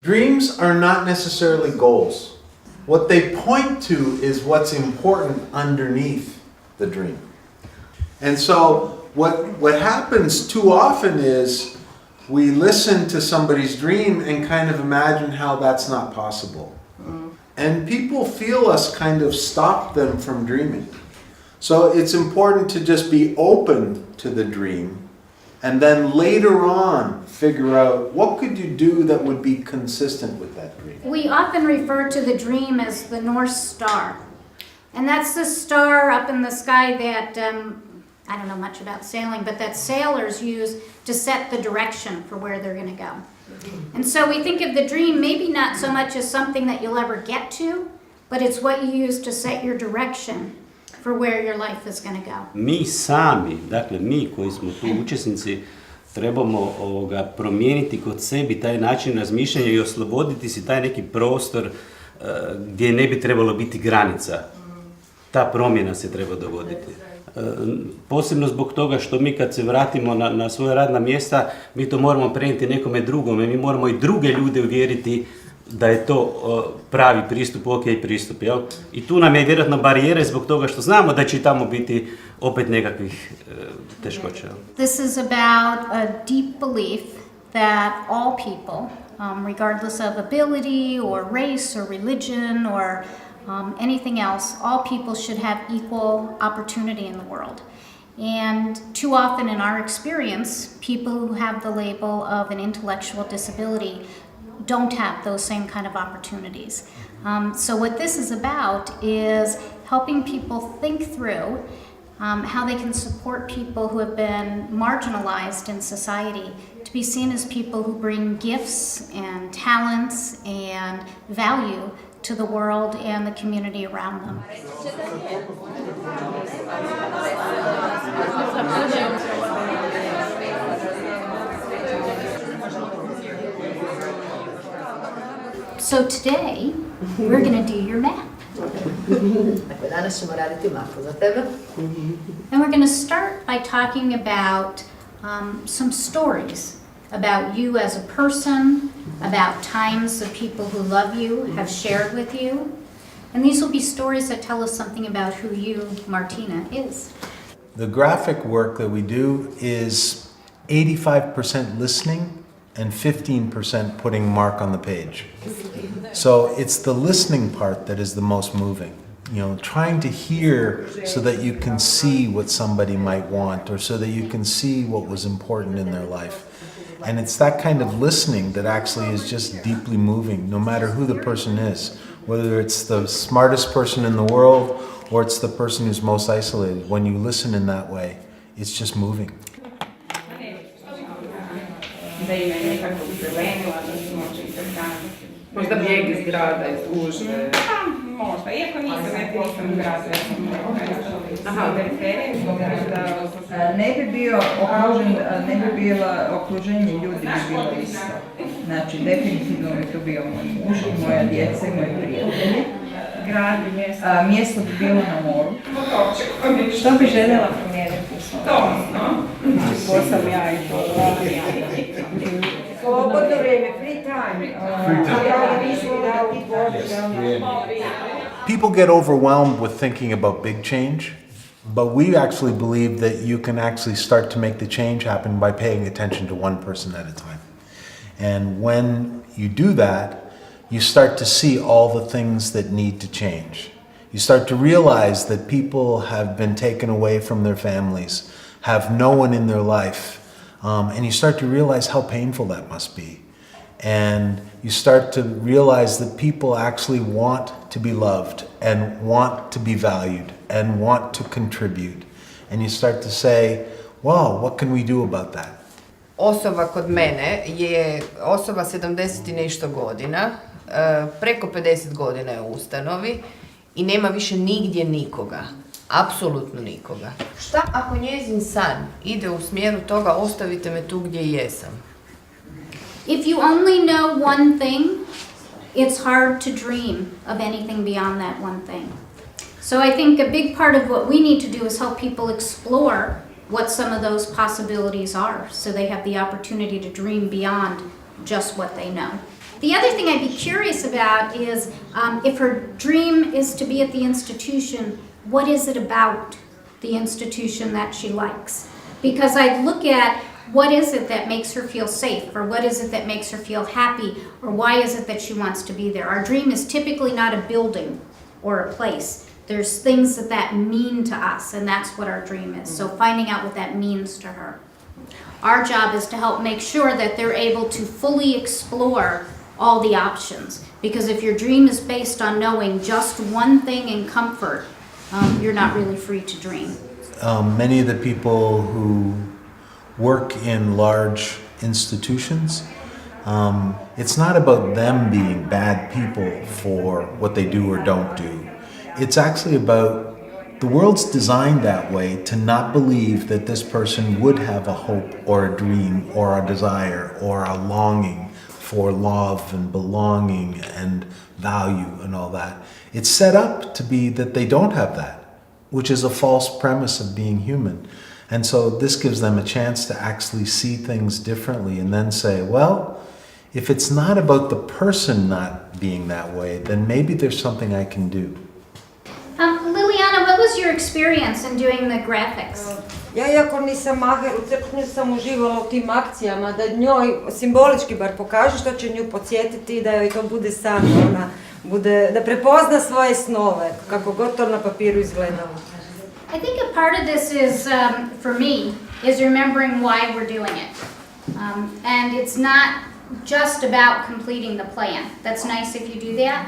Dreams are not necessarily goals. What they point to is what's important underneath the dream. And so what happens too often is we listen to somebody's dream and kind of imagine how that's not possible. And people feel us kind of stop them from dreaming. So it's important to just be open to the dream and then later on figure out what could you do that would be consistent with that dream. We often refer to the dream as the North Star. And that's the star up in the sky that, I don't know much about sailing, but that sailors use to set the direction for where they're going to go. And so we think of the dream maybe not so much as something that you'll ever get to, but it's what you use to set your direction for where your life is going to go. Mi sami, dakle mi koji smo tu učesnici, trebamo promijeniti kod sebi taj način razmišljanja i osloboditi si taj neki prostor gdje ne bi trebalo biti granica. Ta promjena se treba dogoditi. Posebno zbog toga što mi kad se vratimo na svoje radna mjesta, mi to moramo prenijeti nekome drugome, mi moramo i druge ljude uvjeriti da je to pravi pristup, ok pristup, jel? I tu nam je vjerojatno barijere zbog toga što znamo da će tamo biti opet nekakvih teškoća. This is about a deep belief that all people, regardless of ability or race or religion or anything else, all people should have equal opportunity in the world. And too often in our experience, people who have the label of an intellectual disability don't have those same kind of opportunities. So what this is about is helping people think through how they can support people who have been marginalized in society to be seen as people who bring gifts and talents and value to the world and the community around them. So today, we're going to do your map. Danas ćemo raditi mapu za tebe. And we're going to start by talking about some stories about you as a person, about times of people who love you have shared with you. And these will be stories that tell us something about who you, Martina, is. The graphic work that we do is 85% listening and 15% putting mark on the page. So it's the listening part that is the most moving. You know, trying to hear so that you can see what somebody might want or so that you can see what was important in their life. And it's that kind of listening that actually is just deeply moving, no matter who the person is. Whether it's the smartest person in the world or it's the person who's most isolated. When you listen in that way, it's just moving. Možda bijeg iz grada, iz gužve. Možda, iako nisam u gradu, ja sam u periferiji, ne bi bio okružen, ne bi bilo okruženje ljudi bi bilo isto. Znači, definitivno bi to bio moj muž, moja djeca i moji prijatelji. grad i mjesto. Mjesto bi bilo na moru. Što bi željela promijeniti u svom? To sam ja i to. Slobodno vrijeme, free time. People get overwhelmed with thinking about big change, but we actually believe that you can actually start to make the change happen by paying attention to one person at a time. And when you do that, you start to see all the things that need to change. You start to realize that people have been taken away from their families, have no one in their life, and you start to realize how painful that must be. And you start to realize that people actually want to be loved and want to be valued and want to contribute. And you start to say, wow, what can we do about that? Osoba kod mene je osoba 70 i nešto godina, preko 50 godina je u ustanovi i nema više nigdje nikoga, apsolutno nikoga. Šta ako njezin san ide u smjeru toga ostavite me tu gdje jesam? If you only know one thing, it's hard to dream of anything beyond that one thing. So I think a big part of what we need to do is help people explore what some of those possibilities are, so they have the opportunity to dream beyond just what they know. The other thing I'd be curious about is if her dream is to be at the institution, what is it about the institution that she likes? Because I'd look at what is it that makes her feel safe, or what is it that makes her feel happy, or why is it that she wants to be there? Our dream is typically not a building or a place. There's things that mean to us, and that's what our dream is. So finding out what that means to her. Our job is to help make sure that they're able to fully explore all the options. Because if your dream is based on knowing just one thing in comfort, you're not really free to dream. Many of the people who work in large institutions, it's not about them being bad people for what they do or don't do. It's actually about the world's designed that way to not believe that this person would have a hope or a dream or a desire or a longing for love and belonging and value and all that. It's set up to be that they don't have that, which is a false premise of being human. And so this gives them a chance to actually see things differently and then say, well, if it's not about the person not being that way, then maybe there's something I can do. Liliana, what was your experience in doing the graphics? Ja, iako nisam maher u crknju, sam uživala u tim akcijama, da njoj simbolički bar pokaže što će nju podsjetiti, da joj to bude san, ona bude, da prepozna svoje snove, kako god to na papiru izgledalo. I think a part of this is, for me, is remembering why we're doing it. And it's not just about completing the plan. That's nice if you do that.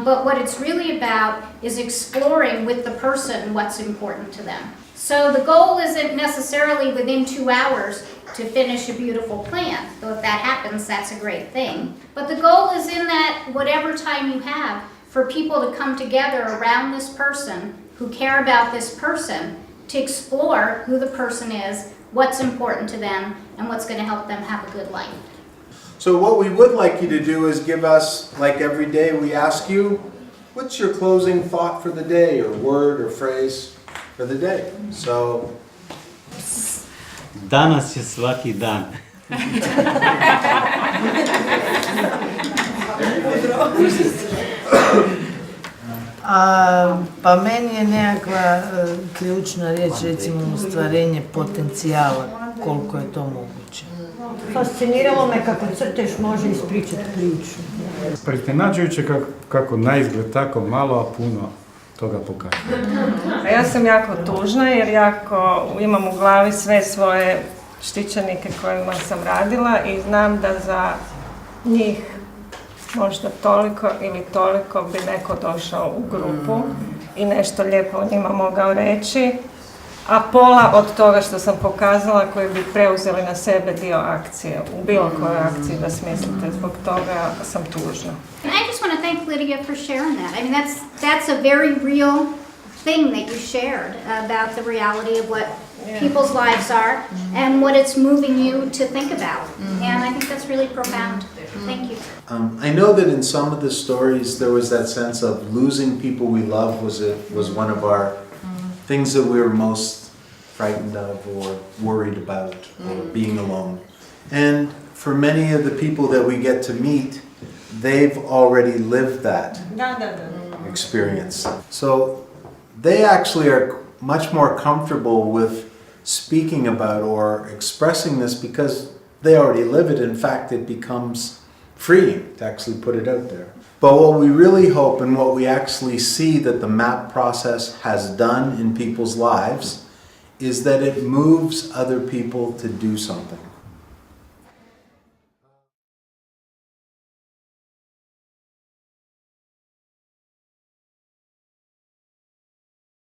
But what it's really about is exploring with the person what's important to them. So the goal isn't necessarily within 2 hours to finish a beautiful plan. Though if that happens, that's a great thing. But the goal is in that whatever time you have for people to come together around this person who care about this person to explore who the person is, what's important to them, and what's going to help them have a good life. So what we would like you to do is give us, like every day we ask you, what's your closing thought for the day, or word or phrase for the day? So Danas je svaki dan. Pa meni je nekakva ključna riječ, recimo ostvarenje potencijala, koliko je to moguće. Fasciniralo me kako crtež može ispričati priču. Pretenađujuće kako naizgled tako malo, a puno toga pokazuje. A ja sam jako tužna jer jako imam u glavi sve svoje štićenike kojima sam radila i znam da za njih možda toliko ili toliko bi neko došao u grupu i nešto lijepo o njima mogao reći, a pola od toga što sam pokazala koji bi preuzeli na sebe dio akcije, u bilo kojoj akciji da smislite, zbog toga sam tužna. And I just want to thank Lydia for sharing that. I mean, that's a very real thing that you shared about the reality of what people's lives are and what it's moving you to think about. And I think that's really profound. Thank you. I know that in some of the stories there was that sense of losing people we love was one of our things that we were most frightened of or worried about, or being alone. And for many of the people that we get to meet, they've already lived that experience. So they actually are much more comfortable with speaking about or expressing this because they already live it. In fact, it becomes freeing to actually put it out there. But what we really hope and what we actually see that the MAP process has done in people's lives is that it moves other people to do something.